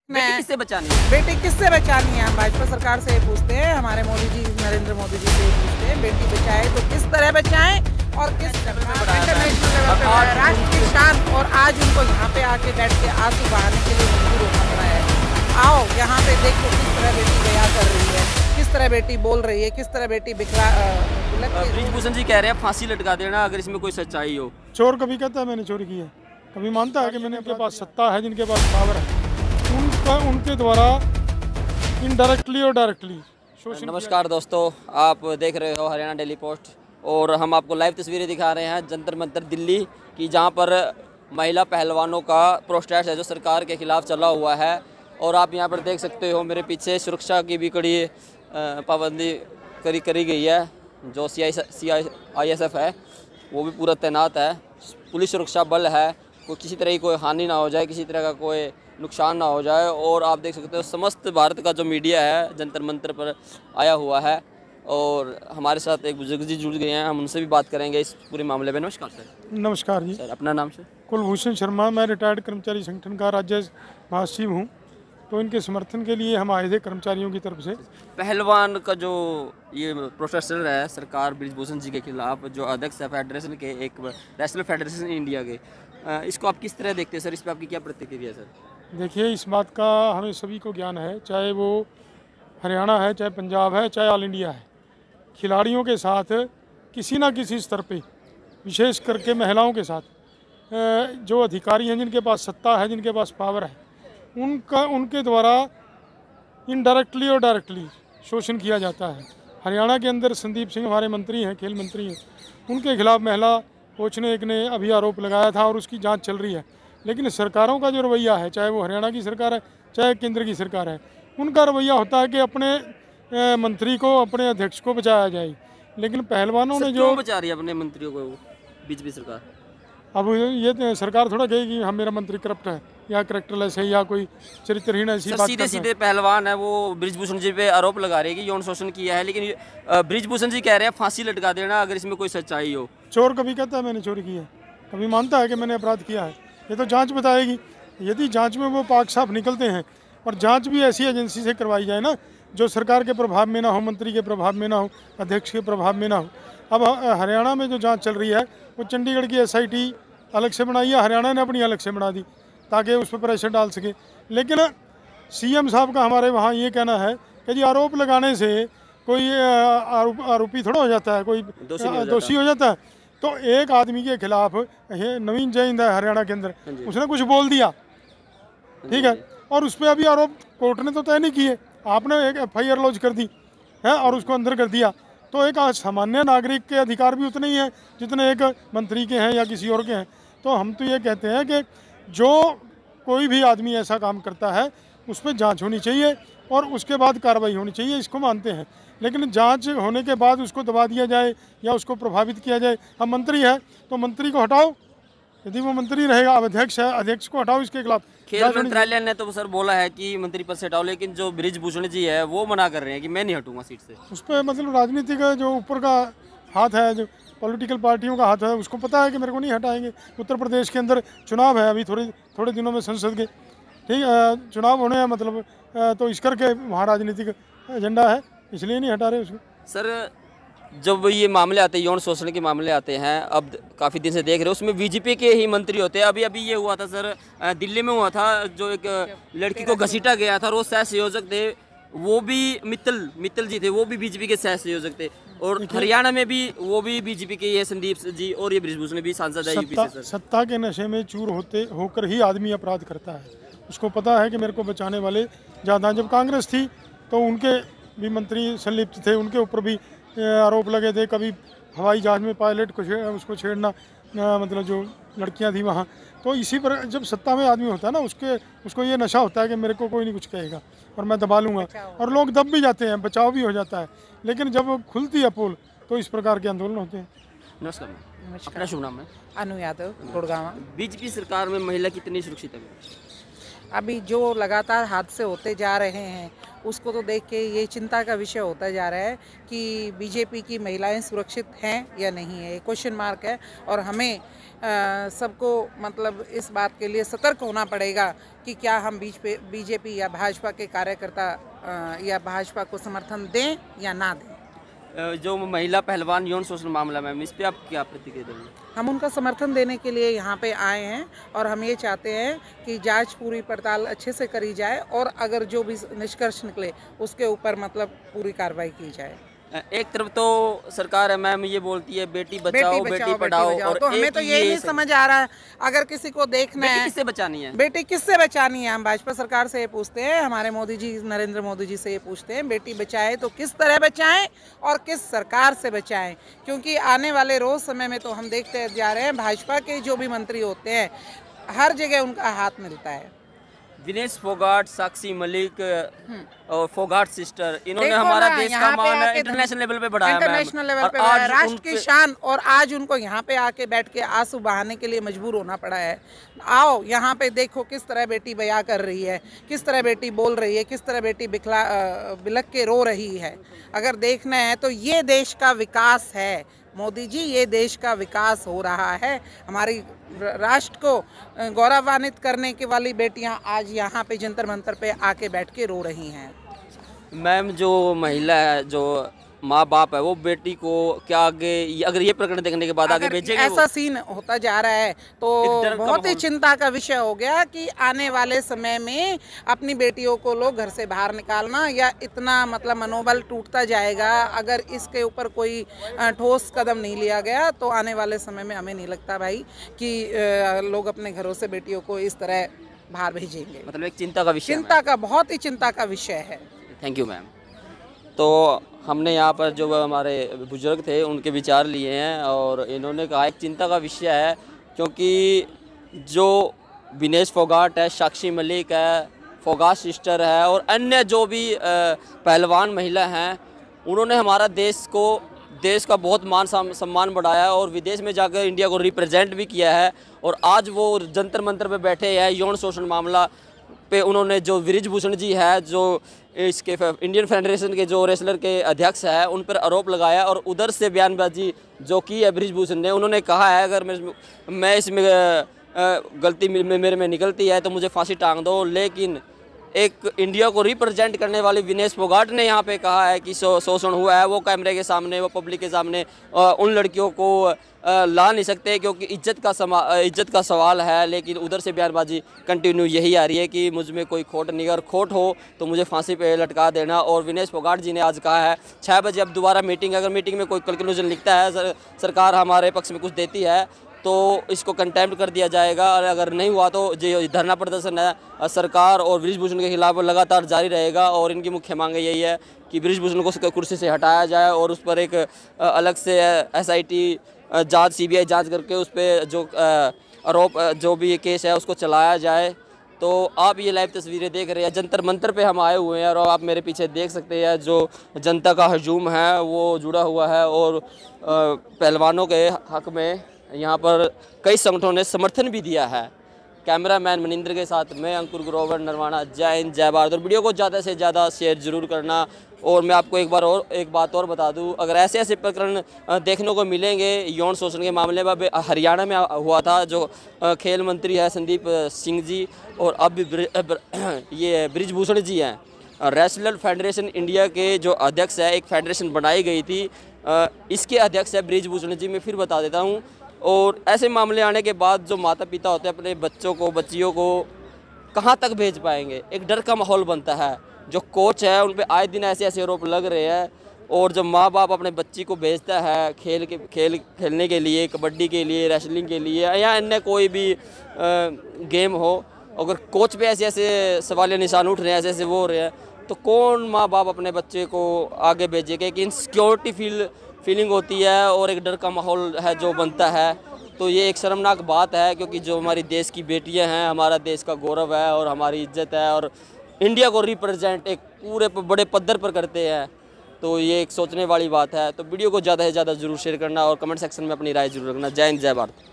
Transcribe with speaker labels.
Speaker 1: बेटी किससे बचानी है?
Speaker 2: बेटी किससे बचानी है? हम भाजपा सरकार से पूछते हैं, हमारे मोदी जी नरेंद्र मोदी जी से पूछते हैं, बेटी बचाए तो किस तरह बचाएं और किस इंटरनेशनल लेवल पे बढ़ाया, राष्ट्र की शान। और आज उनको यहाँ पे आके बैठ के आंसू बहाने के लिए मजबूर होना पड़ा है। आओ यहाँ पे देखो किस तरह बेटी बयां कर रही है, किस तरह बेटी बोल रही है, किस तरह बेटी बिखरा
Speaker 1: ब्रिजभूषण जी कह रहे हैं फांसी लटका देना अगर इसमें कोई सच्चाई हो।
Speaker 3: चोर कभी कहता है मैंने चोरी की है, कभी मानता है कि मैंने इनके पास सत्ता है, जिनके पास पावर है, उनके द्वारा इनडायरेक्टली और डायरेक्टली शोषण।
Speaker 1: नमस्कार दोस्तों, आप देख रहे हो हरियाणा डेली पोस्ट और हम आपको लाइव तस्वीरें दिखा रहे हैं जंतर मंतर दिल्ली की, जहां पर महिला पहलवानों का प्रोटेस्ट है जो सरकार के खिलाफ चला हुआ है। और आप यहां पर देख सकते हो मेरे पीछे सुरक्षा की भी कड़ी पाबंदी करी गई है। जो CISF है वो भी पूरा तैनात है, पुलिस सुरक्षा बल है, कोई किसी तरह की कोई हानि ना हो जाए, किसी तरह का कोई नुकसान ना हो जाए। और आप देख सकते हो समस्त भारत का जो मीडिया है जंतर मंतर पर आया हुआ है और हमारे साथ एक बुजुर्ग जी जुड़ गए हैं, हम उनसे भी बात करेंगे इस पूरे मामले में। नमस्कार सर।
Speaker 3: नमस्कार जी।
Speaker 1: सर अपना नाम सर?
Speaker 3: कुलभूषण शर्मा, मैं रिटायर्ड कर्मचारी संगठन का राज्य महासचिव हूँ। तो इनके समर्थन के लिए हम आए थे कर्मचारियों की तरफ से।
Speaker 1: पहलवान का जो ये प्रोटेस्ट चल रहा है सरकार ब्रिजभूषण जी के खिलाफ, जो अध्यक्ष है फेडरेशन के, एक नेशनल फेडरेशन इंडिया के, इसको आप किस तरह देखते हैं सर? इस पर आपकी क्या प्रतिक्रिया है सर?
Speaker 3: देखिए, इस बात का हमें सभी को ज्ञान है, चाहे वो हरियाणा है, चाहे पंजाब है, चाहे ऑल इंडिया है, खिलाड़ियों के साथ किसी ना किसी स्तर पे, विशेष करके महिलाओं के साथ जो अधिकारी हैं, जिनके पास सत्ता है, जिनके पास पावर है, उनके द्वारा इनडायरेक्टली और डायरेक्टली शोषण किया जाता है। हरियाणा के अंदर संदीप सिंह हमारे मंत्री हैं, खेल मंत्री हैं, उनके खिलाफ महिला कोच ने एक ने अभी आरोप लगाया था और उसकी जांच चल रही है। लेकिन सरकारों का जो रवैया है, चाहे वो हरियाणा की सरकार है, चाहे केंद्र की सरकार है, उनका रवैया होता है कि अपने मंत्री को, अपने अध्यक्ष को बचाया जाए। लेकिन पहलवानों ने जो
Speaker 1: बचा रही है अपने मंत्रियों को बीजेपी सरकार,
Speaker 3: अब ये सरकार थोड़ा कहेगी हम मेरा मंत्री करप्ट है या करेक्टरलेस है या कोई चरित्रहीन ऐसी बात।
Speaker 1: सीधे पहलवान है वो ब्रिजभूषण जी पे आरोप लगा रहे हैं कि यौन शोषण किया है, लेकिन ब्रिजभूषण जी कह रहे हैं फांसी लटका देना अगर इसमें कोई सच्चाई हो।
Speaker 3: चोर कभी कहता है मैंने चोरी की है, कभी मानता है कि मैंने अपराध किया है। ये तो जांच बताएगी। यदि जांच में वो पाक साफ निकलते हैं, और जांच भी ऐसी एजेंसी से करवाई जाए ना जो सरकार के प्रभाव में ना हो, मंत्री के प्रभाव में ना हो, अध्यक्ष के प्रभाव में ना हो। अब हरियाणा में जो जांच चल रही है वो चंडीगढ़ की SIT अलग से बनाई है, हरियाणा ने अपनी अलग से बना दी ताकि उस पर प्रेशर डाल सके। लेकिन CM साहब का हमारे वहाँ ये कहना है कि जी आरोप लगाने से कोई आरोपी थोड़ा हो जाता है, कोई दोषी हो जाता है। तो एक आदमी के खिलाफ नवीन जैन है हरियाणा के अंदर, उसने कुछ बोल दिया, ठीक है, और उस पर अभी आरोप कोर्ट ने तो तय नहीं किए, आपने एक FIR लॉन्च कर दी है और उसको अंदर कर दिया। तो एक सामान्य नागरिक के अधिकार भी उतने ही हैं जितने एक मंत्री के हैं या किसी और के हैं। तो हम तो ये कहते हैं कि जो कोई भी आदमी ऐसा काम करता है उस पर जांच होनी चाहिए और उसके बाद कार्रवाई होनी चाहिए, इसको मानते हैं। लेकिन जांच होने के बाद उसको दबा दिया जाए या उसको प्रभावित किया जाए। अब मंत्री है तो मंत्री को हटाओ, यदि वो मंत्री रहेगा। अब अध्यक्ष है, अध्यक्ष को हटाओ, इसके खिलाफ।
Speaker 1: खेल मंत्रालय ने तो सर बोला है कि मंत्री पद से हटाओ, लेकिन जो ब्रिजभूषण जी है वो मना कर रहे हैं कि मैं नहीं हटूंगा सीट से।
Speaker 3: उस पर मतलब राजनीतिक जो ऊपर का हाथ है, जो पॉलिटिकल पार्टियों का हाथ है, उसको पता है कि मेरे को नहीं हटाएंगे। उत्तर प्रदेश के अंदर चुनाव है अभी थोड़े दिनों में संसद के, ठीक, चुनाव होने हैं, मतलब तो इस करके वहाँ राजनीतिक एजेंडा है, इसलिए नहीं हटा रहे उसको।
Speaker 1: सर जब ये मामले आते हैं, यौन शोषण के मामले आते हैं, अब काफ़ी दिन से देख रहे हो, उसमें BJP के ही मंत्री होते हैं। अभी ये हुआ था सर, दिल्ली में हुआ था, जो एक लड़की को घसीटा गया था, वो सह संयोजक थे, वो भी मित्तल जी थे, वो भी BJP के सह संयोजक थे। और हरियाणा में भी वो भी BJP के ये संदीप जी और ये ब्रिजभूषण भी सांसद है UP से।
Speaker 3: सत्ता के नशे में चूर होकर ही आदमी अपराध करता है। उसको पता है कि मेरे को बचाने वाले ज़्यादा। जब कांग्रेस थी तो उनके भी मंत्री संलिप्त थे, उनके ऊपर भी आरोप लगे थे। कभी हवाई जहाज़ में पायलट को उसको छेड़ना, मतलब जो लड़कियां थी वहाँ। तो इसी पर जब सत्ता में आदमी होता है ना, उसको ये नशा होता है कि मेरे को कोई नहीं कुछ कहेगा और मैं दबा लूँगा, और लोग दब भी जाते हैं, बचाव भी हो जाता है। लेकिन जब खुलती है पोल तो इस प्रकार के आंदोलन होते हैं।
Speaker 1: नमस्कार, अपना शुभ नाम है?
Speaker 2: अनु यादव, गुड़गांव।
Speaker 1: BJP सरकार में महिला कितनी सुरक्षित है?
Speaker 2: अभी जो लगातार हादसे होते जा रहे हैं उसको तो देख के ये चिंता का विषय होता जा रहा है कि बीजेपी की महिलाएं सुरक्षित हैं या नहीं है, ये क्वेश्चन मार्क है। और हमें सबको मतलब इस बात के लिए सतर्क होना पड़ेगा कि क्या हम बीजेपी या भाजपा के कार्यकर्ता या भाजपा को समर्थन दें या ना दें।
Speaker 1: जो महिला पहलवान यौन शोषण मामला मैम, इस पे आप क्या प्रतिक्रिया देंगे?
Speaker 2: हम उनका समर्थन देने के लिए यहाँ पे आए हैं और हम ये चाहते हैं कि जांच पूरी पड़ताल अच्छे से करी जाए और अगर जो भी निष्कर्ष निकले उसके ऊपर मतलब पूरी कार्रवाई की जाए।
Speaker 1: एक तरफ तो सरकार है मैम ये बोलती है बेटी बचाओ बेटी पढ़ाओ, और
Speaker 2: तो हमें तो ये नहीं समझ आ रहा है अगर किसी को देखना है
Speaker 1: किससे बचानी है,
Speaker 2: बेटी किससे बचानी है। हम भाजपा सरकार से ये पूछते हैं, हमारे मोदी जी नरेंद्र मोदी जी से ये पूछते हैं, बेटी बचाए तो किस तरह बचाएं और किस सरकार से बचाएं। क्योंकि आने वाले रोज समय में तो हम देखते जा रहे हैं भाजपा के जो भी मंत्री होते हैं हर जगह उनका हाथ मिलता है।
Speaker 1: विनेश फोगाट, साक्षी मलिक और फोगाट सिस्टर, इन्होंने हमारा देश का मान इंटरनेशनल लेवल पे बढ़ाया,
Speaker 2: इंटरनेशनल लेवल पे बढ़ाया, राष्ट्र की शान। और आज उनको यहाँ पे आके बैठ के आंसू बहाने के लिए मजबूर होना पड़ा है। आओ यहाँ पे देखो किस तरह बेटी बयां कर रही है, किस तरह बेटी बोल रही है, किस तरह बेटी बिलख के रो रही है। अगर देखना है तो ये देश का विकास है मोदी जी, ये देश का विकास हो रहा है। हमारी राष्ट्र को गौरवान्वित करने की वाली बेटियां आज यहाँ पे जंतर मंतर पे आके बैठ के रो रही हैं।
Speaker 1: मैम जो महिला है, जो माँ बाप है, वो बेटी को क्या आगे अगर ये प्रकरण देखने के बाद आगे भेजेंगे?
Speaker 2: ऐसा सीन होता जा रहा है तो बहुत ही चिंता का विषय हो गया कि आने वाले समय में अपनी बेटियों को लोग घर से बाहर निकालना या इतना मतलब मनोबल टूटता जाएगा अगर इसके ऊपर कोई ठोस कदम नहीं लिया गया। तो आने वाले समय में हमें नहीं लगता भाई कि लोग अपने घरों से बेटियों को इस तरह बाहर भेजेंगे।
Speaker 1: मतलब एक चिंता का विषय,
Speaker 2: चिंता का बहुत ही चिंता का विषय है।
Speaker 1: Thank you ma'am. तो हमने यहाँ पर जो हमारे बुजुर्ग थे उनके विचार लिए हैं और इन्होंने कहा एक चिंता का विषय है क्योंकि जो विनेश फोगाट है, साक्षी मलिक है, फोगाट सिस्टर है और अन्य जो भी पहलवान महिला हैं, उन्होंने हमारा देश का बहुत मान सम्मान बढ़ाया और विदेश में जाकर इंडिया को रिप्रेजेंट भी किया है। और आज वो जंतर मंतर पे बैठे हैं यौन शोषण मामला पे। उन्होंने जो बृजभूषण जी है, जो इसके इंडियन फेडरेशन के जो रेसलर के अध्यक्ष है, उन पर आरोप लगाया और उधर से बयानबाजी जो की है बृजभूषण ने, उन्होंने कहा है अगर मैं इसमें गलती मेरे में निकलती है तो मुझे फांसी टांग दो। लेकिन एक इंडिया को रिप्रेजेंट करने वाले विनेश फोगाट ने यहाँ पे कहा है कि शोषण हुआ है। वो कैमरे के सामने, वो पब्लिक के सामने उन लड़कियों को ला नहीं सकते क्योंकि इज्जत का सवाल है। लेकिन उधर से बयानबाजी कंटिन्यू यही आ रही है कि मुझ में कोई खोट नहीं, अगर खोट हो तो मुझे फांसी पे लटका देना। और विनेश फोगाट जी ने आज कहा है 6 बजे अब दोबारा मीटिंग, अगर मीटिंग में कोई कंक्लूजन लिखता है, सरकार हमारे पक्ष में कुछ देती है तो इसको कंटेम्प्ट कर दिया जाएगा। और अगर नहीं हुआ तो जो धरना प्रदर्शन है सरकार और बृजभूषण के खिलाफ लगातार जारी रहेगा। और इनकी मुख्य मांग यही है कि बृजभूषण को कुर्सी से हटाया जाए और उस पर एक अलग से SIT जांच, CBI जांच करके उस पर जो आरोप जो भी केस है उसको चलाया जाए। तो आप ये लाइव तस्वीरें देख रहे हैं, जंतर मंतर पे हम आए हुए हैं और आप मेरे पीछे देख सकते हैं जो जनता का हजूम है वो जुड़ा हुआ है। और पहलवानों के हक में यहाँ पर कई संगठनों ने समर्थन भी दिया है। कैमरामैन मनिंदर के साथ मैं अंकुर ग्रोवर, नरवाना। जय हिंद, जय भारत। और वीडियो को ज़्यादा से ज़्यादा शेयर जरूर करना। और मैं आपको एक बात और बता दूं, अगर ऐसे प्रकरण देखने को मिलेंगे यौन शोषण के मामले में, हरियाणा में हुआ था, जो खेल मंत्री है संदीप सिंह जी, और अब ये बृजभूषण जी हैं, रेसलर फेडरेशन इंडिया के जो अध्यक्ष है, एक फेडरेशन बनाई गई थी, इसके अध्यक्ष है बृजभूषण जी। मैं फिर बता देता हूँ। और ऐसे मामले आने के बाद जो माता पिता होते हैं अपने बच्चों को, बच्चियों को कहाँ तक भेज पाएंगे, एक डर का माहौल बनता है। जो कोच है उन पे आए दिन ऐसे आरोप लग रहे हैं। और जब माँ बाप अपने बच्ची को भेजता है खेलने के लिए, कबड्डी के लिए, रेसलिंग के लिए या अन्य कोई भी गेम हो, अगर कोच पे ऐसे सवालिया निशान उठ रहे हैं, ऐसे वो हो रहे हैं, तो कौन माँ बाप अपने बच्चे को आगे भेजेगा? कि इनसिक्योरिटी फीलिंग होती है और एक डर का माहौल है जो बनता है। तो ये एक शर्मनाक बात है क्योंकि जो हमारी देश की बेटियां हैं, हमारा देश का गौरव है और हमारी इज्जत है और इंडिया को रिप्रेजेंट एक पूरे बड़े पद्धर पर करते हैं। तो ये एक सोचने वाली बात है। तो वीडियो को ज़्यादा से ज़्यादा ज़रूर शेयर करना और कमेंट सेक्शन में अपनी राय जरूर रखना। जय हिंद, जय भारत।